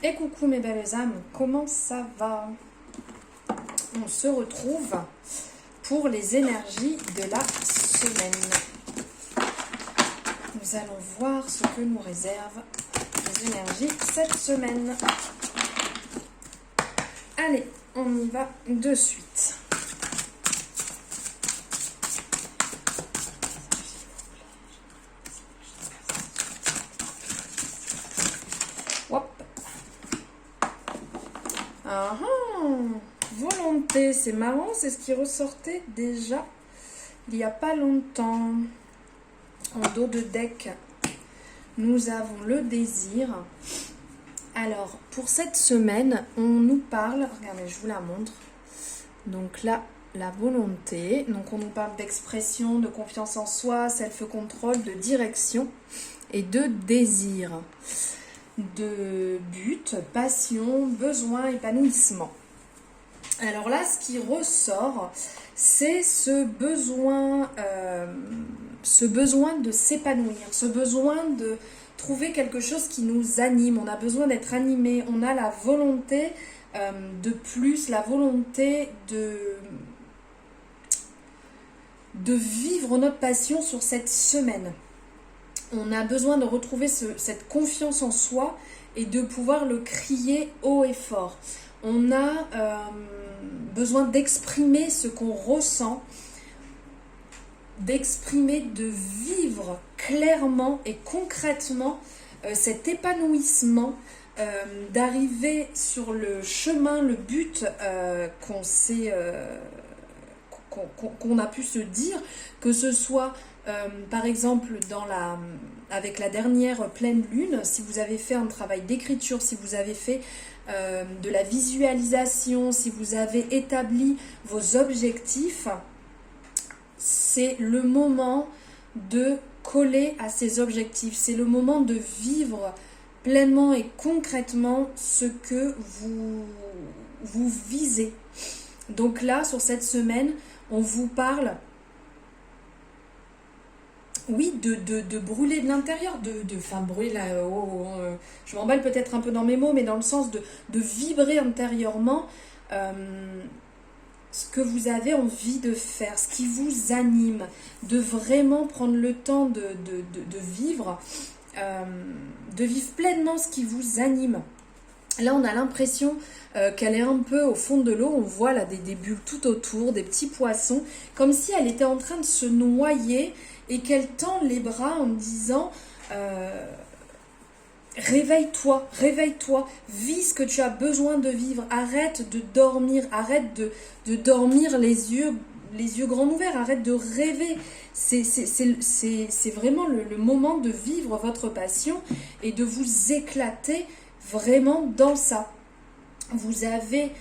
Et coucou mes belles âmes, comment ça va? On se retrouve pour les énergies de la semaine. Nous allons voir ce que nous réservent les énergies cette semaine. Allez, on y va de suite. Hop. Ah, volonté, c'est marrant, c'est ce qui ressortait déjà il n'y a pas longtemps. En dos de deck, nous avons le désir. Alors, pour cette semaine, on nous parle, regardez, je vous la montre. Donc là, la volonté. Donc on nous parle d'expression, de confiance en soi, self-control, de direction et de désir. De but, passion, besoin, épanouissement. Alors là, ce qui ressort, c'est ce besoin de s'épanouir, ce besoin de trouver quelque chose qui nous anime. On a besoin d'être animé, on a la volonté de plus, la volonté de vivre notre passion sur cette semaine. On a besoin de retrouver cette confiance en soi et de pouvoir le crier haut et fort. On a besoin d'exprimer ce qu'on ressent, d'exprimer, de vivre clairement et concrètement cet épanouissement, d'arriver sur le chemin, le but qu'on a pu se dire, que ce soit par exemple avec la dernière pleine lune, si vous avez fait un travail d'écriture, si vous avez fait de la visualisation, si vous avez établi vos objectifs, c'est le moment de coller à ces objectifs, c'est le moment de vivre pleinement et concrètement ce que vous visez. Donc là, sur cette semaine, on vous parle, oui, de brûler de l'intérieur, brûler là, je m'emballe peut-être un peu dans mes mots, mais dans le sens de vibrer intérieurement ce que vous avez envie de faire, ce qui vous anime, de vraiment prendre le temps de vivre pleinement ce qui vous anime. Là, on a l'impression qu'elle est un peu au fond de l'eau. On voit là des bulles tout autour, des petits poissons, comme si elle était en train de se noyer et qu'elle tend les bras en disant réveille-toi, réveille-toi, vis ce que tu as besoin de vivre, arrête de dormir, arrête de dormir les yeux grands ouverts, arrête de rêver. C'est vraiment le moment de vivre votre passion et de vous éclater vraiment dans ça. Vous avez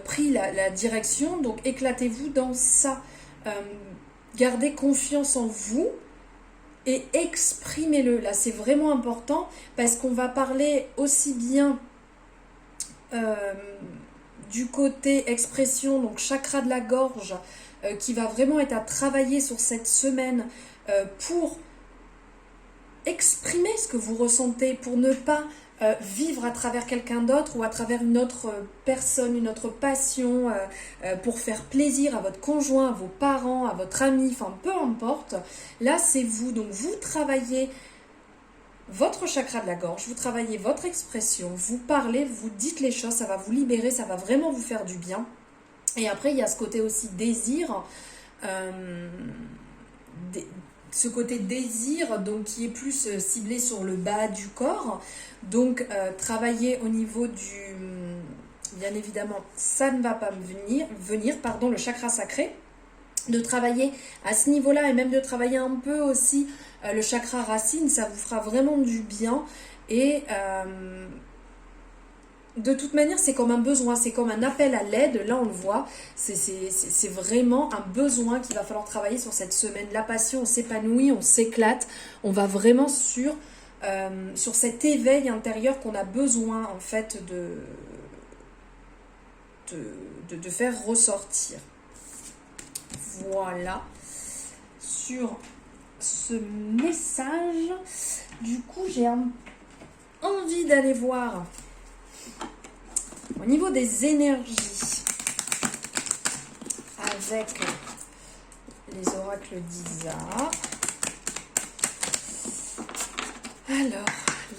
pris la direction, donc éclatez-vous dans ça. Gardez confiance en vous et exprimez-le. Là, c'est vraiment important parce qu'on va parler aussi bien du côté expression, donc chakra de la gorge, qui va vraiment être à travailler sur cette semaine pour exprimer ce que vous ressentez, pour ne pas vivre à travers quelqu'un d'autre ou à travers une autre personne, une autre passion, pour faire plaisir à votre conjoint, à vos parents, à votre ami, enfin peu importe. Là, c'est vous. Donc vous travaillez votre chakra de la gorge, vous travaillez votre expression, vous parlez, vous dites les choses, ça va vous libérer, ça va vraiment vous faire du bien. Et après, il y a ce côté aussi désir, ce côté désir donc qui est plus ciblé sur le bas du corps. Donc travailler au niveau bien évidemment, ça ne va pas venir, le chakra sacré, de travailler à ce niveau-là et même de travailler un peu aussi le chakra racine, ça vous fera vraiment du bien. Et de toute manière, c'est comme un besoin, c'est comme un appel à l'aide. Là, on le voit, c'est vraiment un besoin qu'il va falloir travailler sur cette semaine. La passion, on s'épanouit, on s'éclate. On va vraiment sur cet éveil intérieur qu'on a besoin, en fait, de faire ressortir. Voilà. Sur ce message, du coup, j'ai envie d'aller voir Au niveau des énergies, avec les oracles d'Isa. Alors,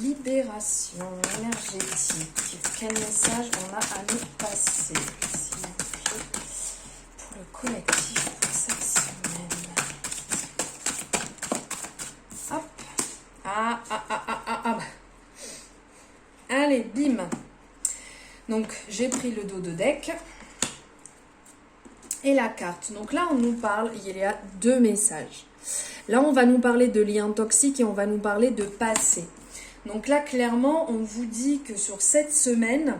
libération énergétique. Quel message on a à nous passer, s'il vous plaît, pour le collectif pour cette semaine. Hop. Allez, bim. Donc, j'ai pris le dos de deck et la carte. Donc là, on nous parle, il y a 2 messages. Là, on va nous parler de liens toxiques et on va nous parler de passé. Donc là, clairement, on vous dit que sur cette semaine,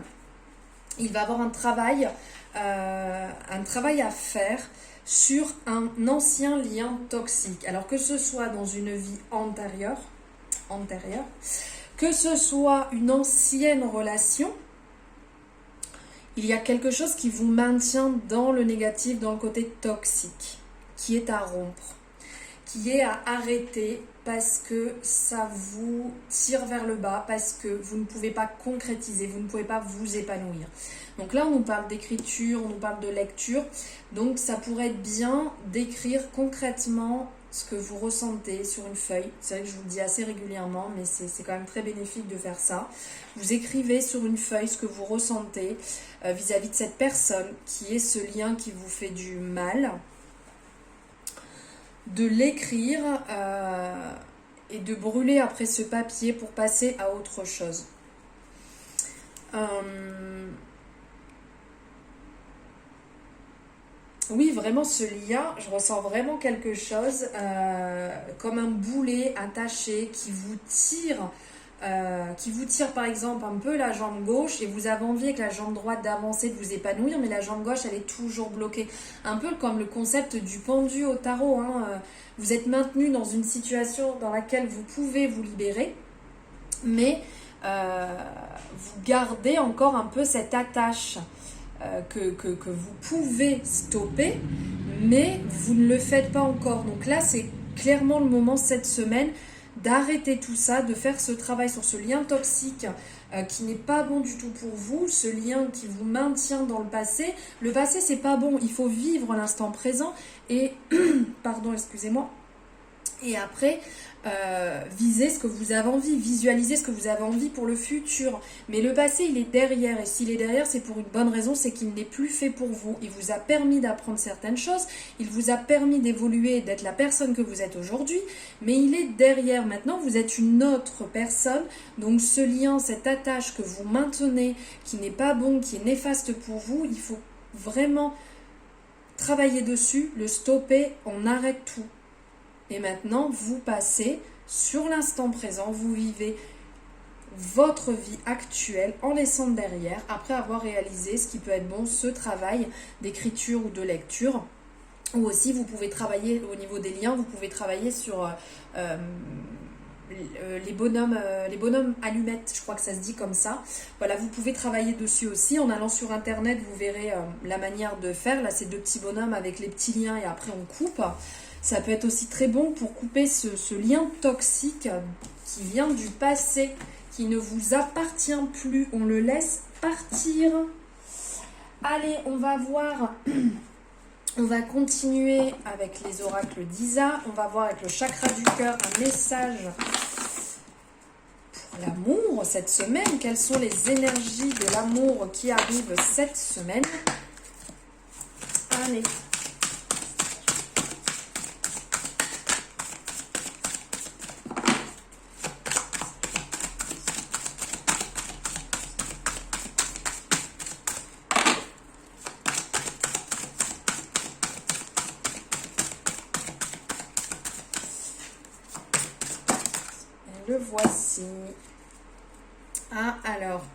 il va y avoir un travail à faire sur un ancien lien toxique. Alors que ce soit dans une vie antérieure, que ce soit une ancienne relation, il y a quelque chose qui vous maintient dans le négatif, dans le côté toxique, qui est à rompre, qui est à arrêter parce que ça vous tire vers le bas, parce que vous ne pouvez pas concrétiser, vous ne pouvez pas vous épanouir. Donc là, on nous parle d'écriture, on nous parle de lecture, donc ça pourrait être bien d'écrire concrètement ce que vous ressentez sur une feuille. C'est vrai que je vous le dis assez régulièrement, mais c'est quand même très bénéfique de faire ça. Vous écrivez sur une feuille ce que vous ressentez vis-à-vis de cette personne qui est ce lien qui vous fait du mal. De l'écrire et de brûler après ce papier pour passer à autre chose. Oui, vraiment ce lien, je ressens vraiment quelque chose comme un boulet attaché qui vous tire par exemple un peu la jambe gauche et vous avez envie avec la jambe droite d'avancer, de vous épanouir, mais la jambe gauche elle est toujours bloquée. Un peu comme le concept du pendu au tarot, hein. Vous êtes maintenu dans une situation dans laquelle vous pouvez vous libérer, mais vous gardez encore un peu cette attache que vous pouvez stopper, mais vous ne le faites pas encore. Donc là c'est clairement le moment cette semaine d'arrêter tout ça, de faire ce travail sur ce lien toxique qui n'est pas bon du tout pour vous, ce lien qui vous maintient dans le passé. Le passé, c'est pas bon, il faut vivre l'instant présent et, pardon, excusez-moi, et après, visez ce que vous avez envie, visualisez ce que vous avez envie pour le futur. Mais le passé, il est derrière. Et s'il est derrière, c'est pour une bonne raison, c'est qu'il n'est plus fait pour vous. Il vous a permis d'apprendre certaines choses, il vous a permis d'évoluer et d'être la personne que vous êtes aujourd'hui, mais il est derrière. Maintenant, vous êtes une autre personne. Donc ce lien, cette attache que vous maintenez, qui n'est pas bon, qui est néfaste pour vous, il faut vraiment travailler dessus, le stopper, on arrête tout. Et maintenant, vous passez sur l'instant présent, vous vivez votre vie actuelle en laissant derrière, après avoir réalisé ce qui peut être bon, ce travail d'écriture ou de lecture. Ou aussi, vous pouvez travailler au niveau des liens, vous pouvez travailler sur les bonhommes allumettes, je crois que ça se dit comme ça. Voilà, vous pouvez travailler dessus aussi. En allant sur internet, vous verrez la manière de faire. Là, c'est 2 petits bonhommes avec les petits liens et après on coupe. Ça peut être aussi très bon pour couper ce lien toxique qui vient du passé, qui ne vous appartient plus. On le laisse partir. Allez, on va voir. On va continuer avec les oracles d'Isa. On va voir avec le chakra du cœur un message pour l'amour cette semaine. Quelles sont les énergies de l'amour qui arrivent cette semaine? Allez. Le voici. Ah, alors.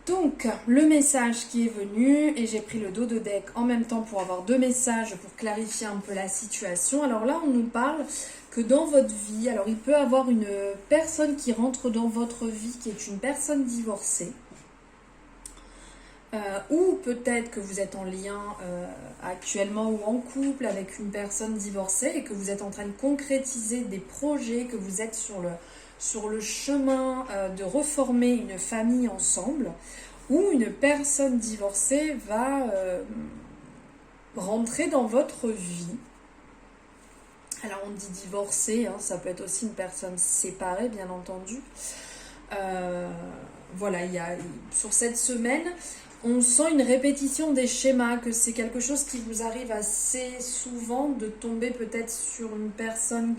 Donc, le message qui est venu, et j'ai pris le dos de deck en même temps pour avoir 2 messages pour clarifier un peu la situation. Alors là, on nous parle que dans votre vie, alors il peut y avoir une personne qui rentre dans votre vie qui est une personne divorcée. ou peut-être que vous êtes en lien actuellement ou en couple avec une personne divorcée et que vous êtes en train de concrétiser des projets, que vous êtes sur le chemin de reformer une famille ensemble, ou une personne divorcée va rentrer dans votre vie. Alors on dit divorcée, hein, ça peut être aussi une personne séparée bien entendu. Voilà, sur cette semaine, on sent une répétition des schémas, que c'est quelque chose qui vous arrive assez souvent, de tomber peut-être sur une personne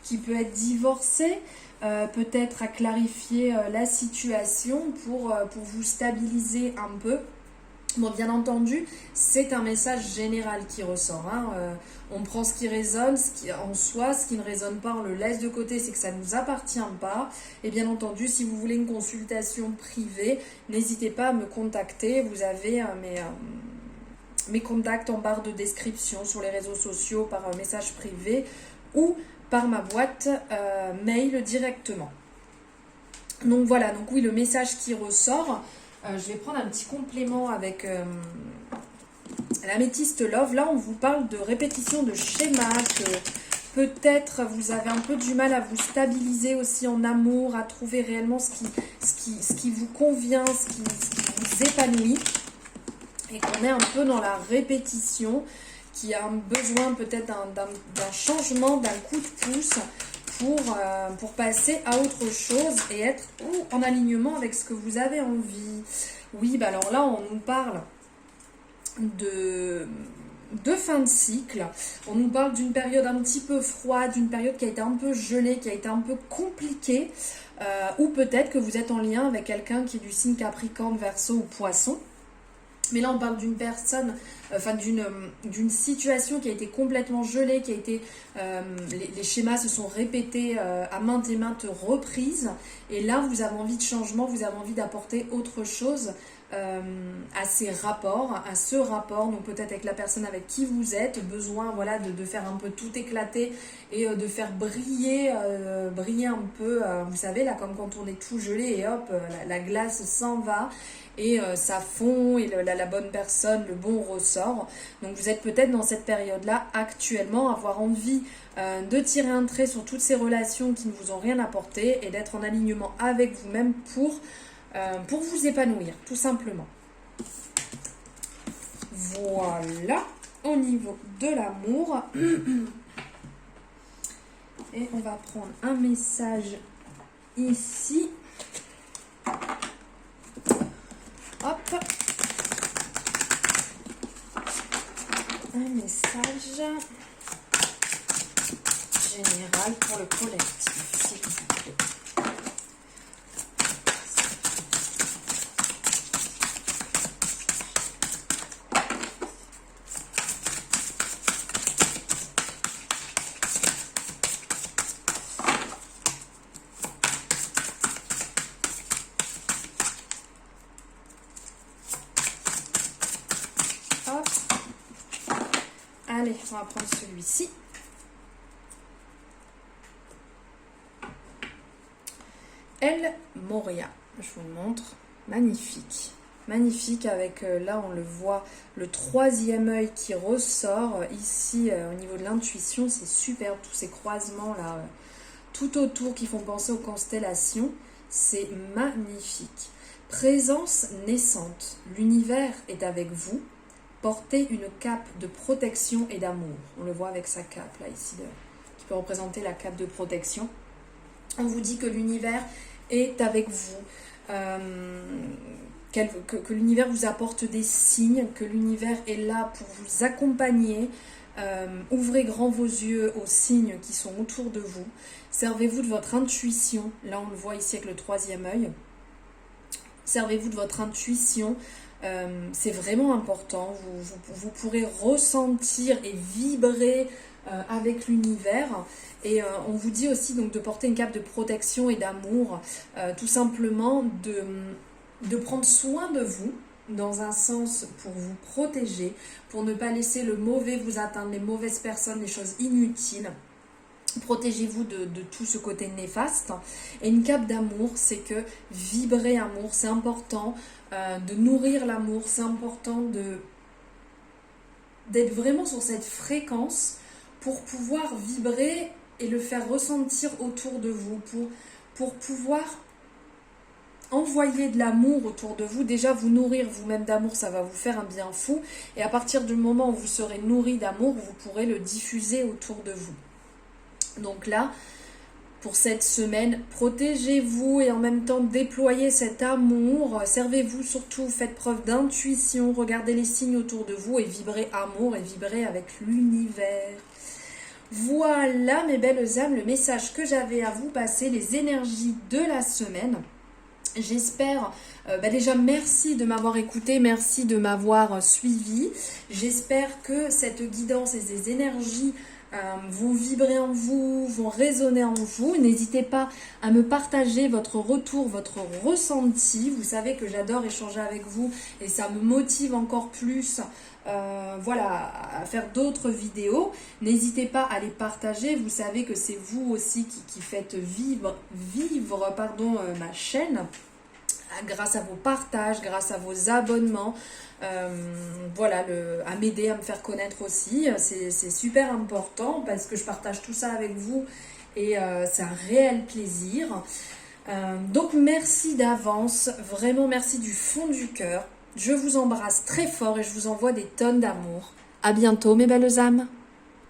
qui peut être divorcée, peut-être à clarifier la situation pour vous stabiliser un peu. Bon, bien entendu, c'est un message général qui ressort. On prend ce qui résonne, en soi, ce qui ne résonne pas, on le laisse de côté, c'est que ça ne nous appartient pas. Et bien entendu, si vous voulez une consultation privée, n'hésitez pas à me contacter. Vous avez mes contacts en barre de description sur les réseaux sociaux, par message privé ou par ma boîte mail directement. Donc voilà, donc oui, le message qui ressort. Je vais prendre un petit complément avec l'améthyste Love. Là, on vous parle de répétition de schémas, que peut-être vous avez un peu du mal à vous stabiliser aussi en amour, à trouver réellement ce qui vous convient, ce qui vous épanouit. Et qu'on est un peu dans la répétition, qui a besoin peut-être d'un changement, d'un coup de pouce pour passer à autre chose et être en alignement avec ce que vous avez envie. Oui, bah alors là, on nous parle de fin de cycle. On nous parle d'une période un petit peu froide, d'une période qui a été un peu gelée, qui a été un peu compliquée, ou peut-être que vous êtes en lien avec quelqu'un qui est du signe Capricorne, Verseau ou Poisson. Mais là, on parle d'une personne, d'une situation qui a été complètement gelée, qui a été, les schémas se sont répétés à maintes et maintes reprises. Et là, vous avez envie de changement, vous avez envie d'apporter autre chose à ces rapports, à ce rapport. Donc peut-être avec la personne avec qui vous êtes, besoin voilà, de faire un peu tout éclater et de faire briller un peu, vous savez, là, comme quand on est tout gelé et hop, la glace s'en va. Et ça fond et la bonne personne, le bon ressort. Donc vous êtes peut-être dans cette période-là actuellement, avoir envie de tirer un trait sur toutes ces relations qui ne vous ont rien apporté et d'être en alignement avec vous-même pour vous épanouir, tout simplement. Voilà, au niveau de l'amour. Et on va prendre un message ici. Hop, un message général pour le collectif, s'il vous plaît. Allez, on va prendre celui-ci. El Moria, je vous le montre. Magnifique. Magnifique avec, là on le voit, le troisième œil qui ressort. Ici, au niveau de l'intuition, c'est superbe. Tous ces croisements là, tout autour qui font penser aux constellations. C'est magnifique. Présence naissante. L'univers est avec vous. Porter une cape de protection et d'amour. On le voit avec sa cape là ici, qui peut représenter la cape de protection. On vous dit que l'univers est avec vous, que l'univers vous apporte des signes, que l'univers est là pour vous accompagner. Ouvrez grand vos yeux aux signes qui sont autour de vous. Servez-vous de votre intuition. Là on le voit ici avec le troisième œil. Servez-vous de votre intuition. C'est vraiment important, vous pourrez ressentir et vibrer avec l'univers et on vous dit aussi donc de porter une cape de protection et d'amour, tout simplement de prendre soin de vous dans un sens pour vous protéger, pour ne pas laisser le mauvais vous atteindre, les mauvaises personnes, les choses inutiles. Protégez-vous de tout ce côté néfaste. Et une cape d'amour, c'est que vibrer amour, c'est important. de nourrir l'amour. C'est important d'être vraiment sur cette fréquence pour pouvoir vibrer et le faire ressentir autour de vous, pour pouvoir envoyer de l'amour autour de vous. Déjà, vous nourrir vous-même d'amour, ça va vous faire un bien fou. Et à partir du moment où vous serez nourri d'amour, vous pourrez le diffuser autour de vous. Donc là, pour cette semaine, protégez-vous et en même temps déployez cet amour. Servez-vous surtout, faites preuve d'intuition, regardez les signes autour de vous et vibrez amour et vibrez avec l'univers. Voilà mes belles âmes, le message que j'avais à vous passer, les énergies de la semaine. J'espère, déjà merci de m'avoir écouté, merci de m'avoir suivi. J'espère que cette guidance et ces énergies vont vibrer en vous, vont résonner en vous. N'hésitez pas à me partager votre retour, votre ressenti. Vous savez que j'adore échanger avec vous et ça me motive encore plus à faire d'autres vidéos. N'hésitez pas à les partager. Vous savez que c'est vous aussi qui faites vivre ma chaîne grâce à vos partages, grâce à vos abonnements. À m'aider à me faire connaître aussi. C'est super important parce que je partage tout ça avec vous et c'est un réel plaisir. Donc merci d'avance, vraiment merci du fond du cœur. Je vous embrasse très fort et je vous envoie des tonnes d'amour. À bientôt mes belles âmes.